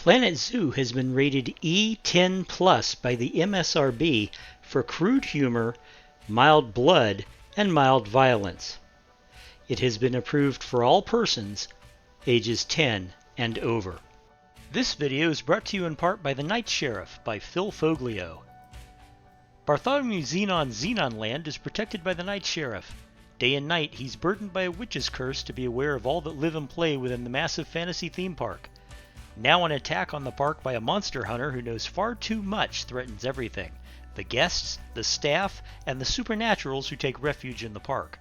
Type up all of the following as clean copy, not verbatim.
Planet Zoo has been rated E10 plus by the MSRB for crude humor, mild blood, and mild violence. It has been approved for all persons ages 10 and over. This video is brought to you in part by The Night Sheriff by Phil Foglio. Bartholomew Xenonland is protected by the Night Sheriff. Day and night, he's burdened by a witch's curse to be aware of all that live and play within the massive fantasy theme park. Now an attack on the park by a monster hunter who knows far too much threatens everything: the guests, the staff, and the supernaturals who take refuge in the park.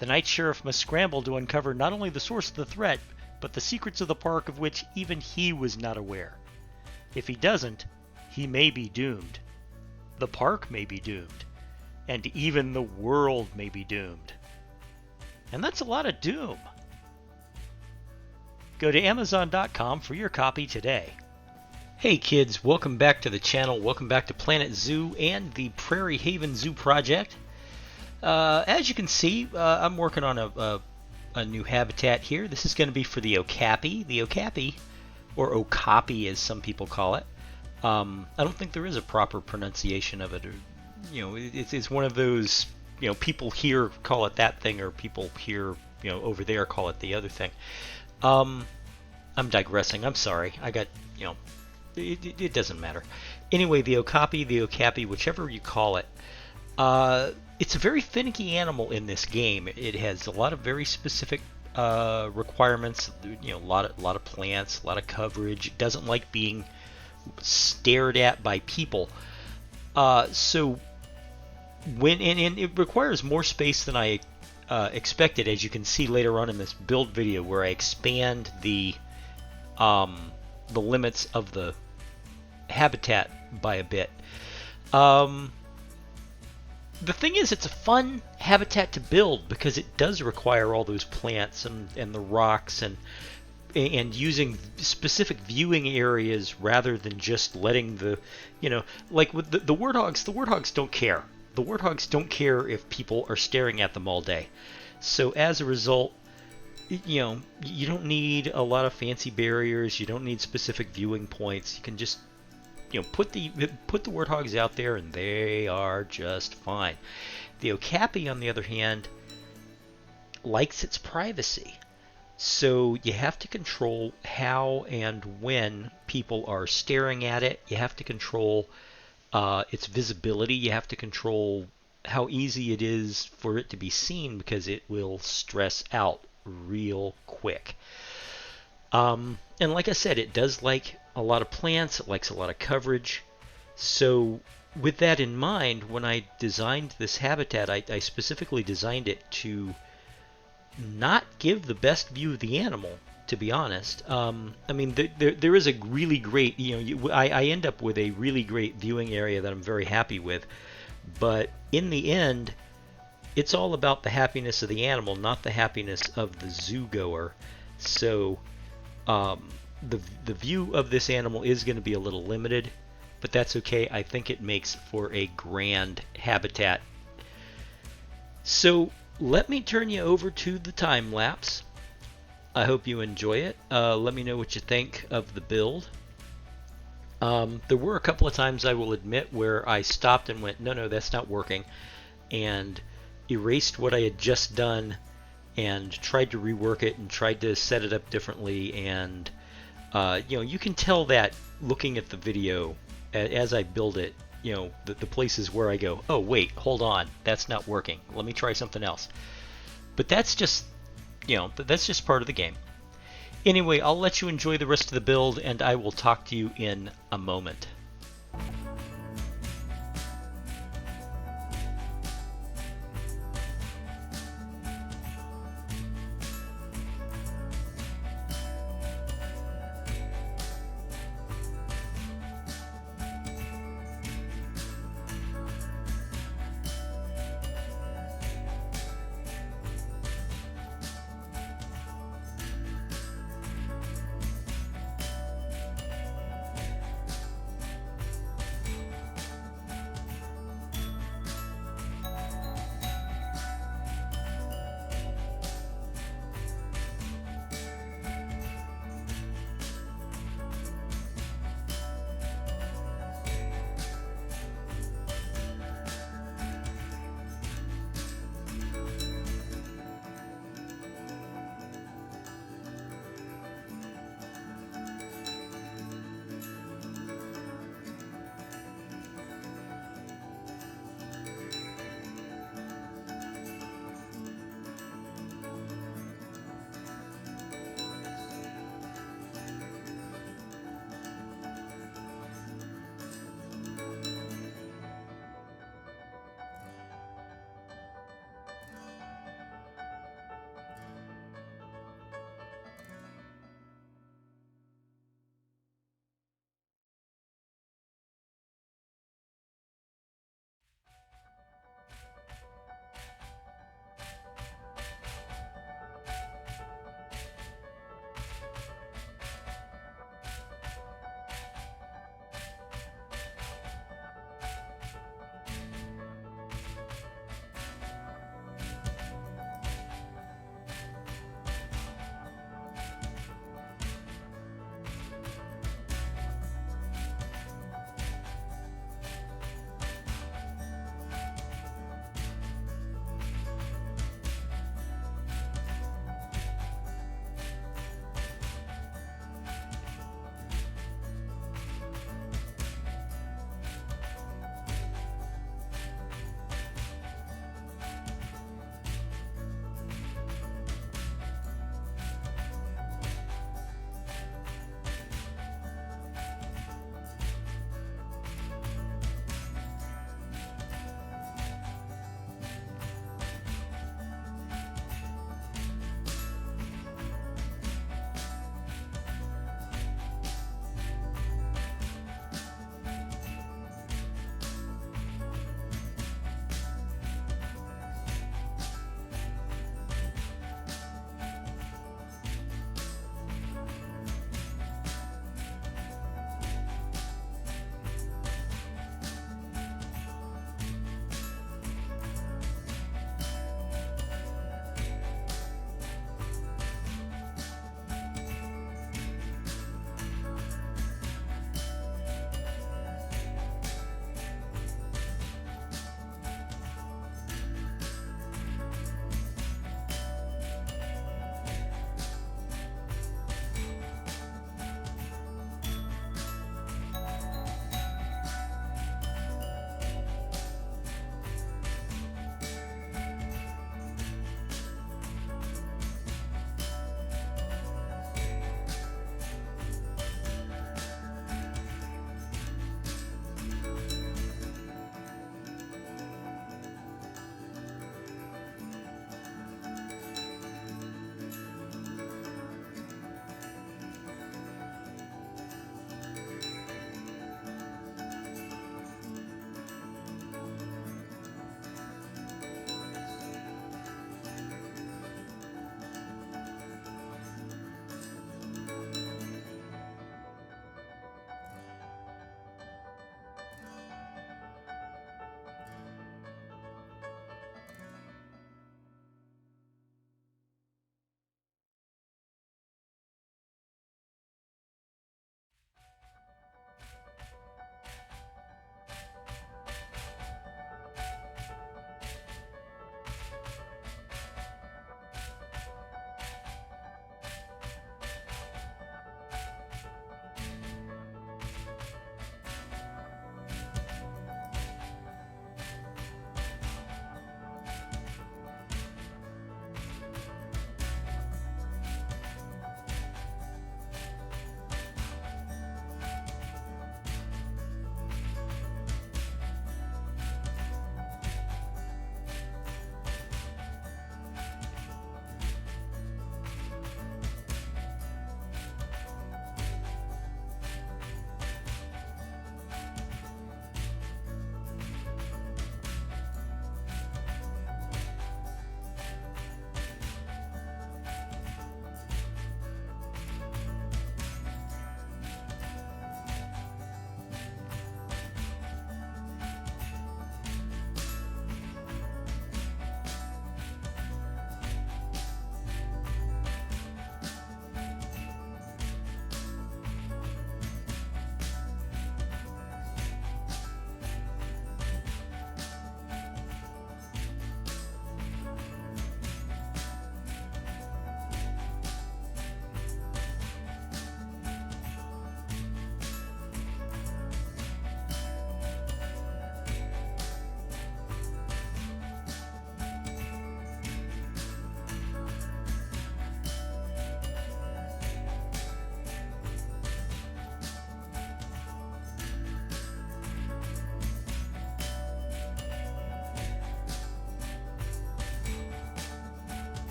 The Night Sheriff must scramble to uncover not only the source of the threat, but the secrets of the park of which even he was not aware. If he doesn't, he may be doomed. The park may be doomed. And even the world may be doomed. And that's a lot of doom. Go to Amazon.com for your copy today. Hey kids, welcome back to the channel. Welcome back to Planet Zoo and the Prairie Haven Zoo Project. As you can see, I'm working on a new habitat here. This is going to be for the Okapi. The Okapi, or Okapi as some people call it. I don't think there is a proper pronunciation of it. Or, it's one of those, people here call it that thing, or people here, over there call it the other thing. I'm digressing. I'm sorry. I got, it doesn't matter. Anyway, the Okapi, whichever you call it, it's a very finicky animal in this game. It has a lot of very specific requirements. A lot of plants, a lot of coverage. It doesn't like being stared at by people. So when and it requires more space than I expected, as you can see later on in this build video, where I expand the limits of the habitat by a bit. The thing is, it's a fun habitat to build because it does require all those plants and the rocks and using specific viewing areas rather than just letting the, like with the warthogs don't care. The warthogs don't care if people are staring at them all day. So as a result, you don't need a lot of fancy barriers. You don't need specific viewing points. You can just, put the warthogs out there and they are just fine. The Okapi, on the other hand, likes its privacy. So you have to control how and when people are staring at it. You have to control its visibility. You have to control how easy it is for it to be seen, because it will stress out real quick. And like I said, it does like a lot of plants. It likes a lot of coverage. So with that in mind, when I designed this habitat, I specifically designed it to not give the best view of the animal, to be honest. There is a really great, I end up with a really great viewing area that I'm very happy with, but in the end, it's all about the happiness of the animal, not the happiness of the zoo goer. So the view of this animal is going to be a little limited, but that's okay. I think it makes for a grand habitat. So let me turn you over to the time lapse. I hope you enjoy it. Let me know what you think of the build. There were a couple of times, I will admit, where I stopped and went, no, that's not working, and erased what I had just done and tried to rework it and tried to set it up differently. And you can tell that looking at the video as I build it. The places where I go, oh wait, hold on, that's not working, let me try something else. But that's just part of the game. Anyway, I'll let you enjoy the rest of the build, and I will talk to you in a moment.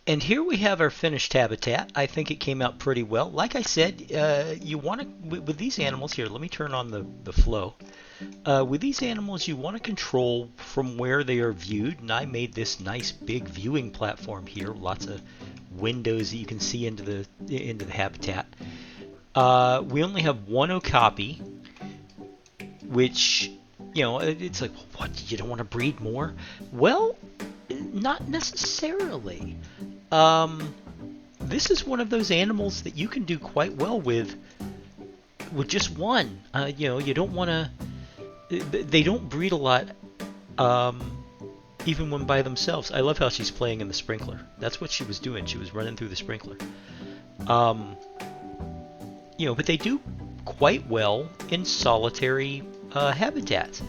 And here we have our finished habitat. I think it came out pretty well. Like I said, you want to, with these animals here, let me turn on the flow. With these animals, you want to control from where they are viewed, and I made this nice big viewing platform here, lots of windows that you can see into the habitat. We only have one Okapi, which, you know, it's like, what, you don't want to breed more? Well, not necessarily. This is one of those animals that you can do quite well with just one. You know, you don't want to. They don't breed a lot, even when by themselves. I love how she's playing in the sprinkler. That's what she was doing. She was running through the sprinkler. You know, but they do quite well in solitary habitats.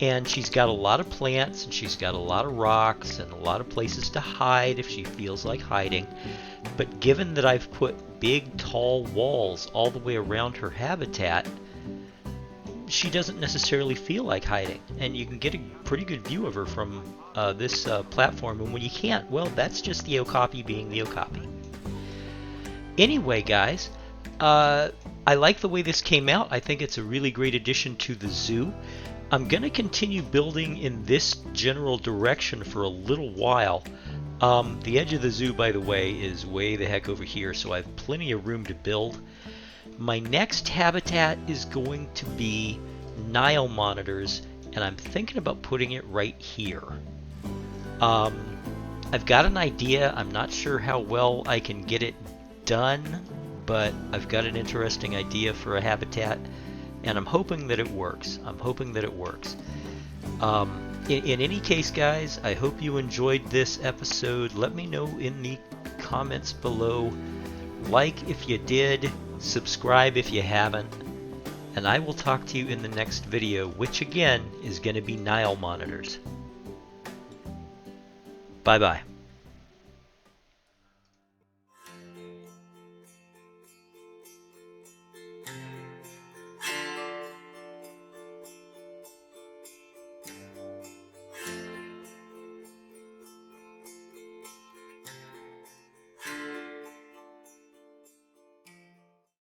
And she's got a lot of plants, and she's got a lot of rocks, and a lot of places to hide if she feels like hiding. But given that I've put big, tall walls all the way around her habitat, she doesn't necessarily feel like hiding. And you can get a pretty good view of her from this platform. And when you can't, well, that's just the Okapi being the Okapi. Anyway, guys, I like the way this came out. I think it's a really great addition to the zoo. I'm going to continue building in this general direction for a little while. The edge of the zoo, by the way, is way the heck over here, so I have plenty of room to build. My next habitat is going to be Nile monitors, and I'm thinking about putting it right here. I've got an idea. I'm not sure how well I can get it done, but I've got an interesting idea for a habitat, and I'm hoping that it works. In any case, guys, I hope you enjoyed this episode. Let me know in the comments below. Like if you did, subscribe if you haven't, and I will talk to you in the next video, which again is going to be Nile monitors. Bye-bye.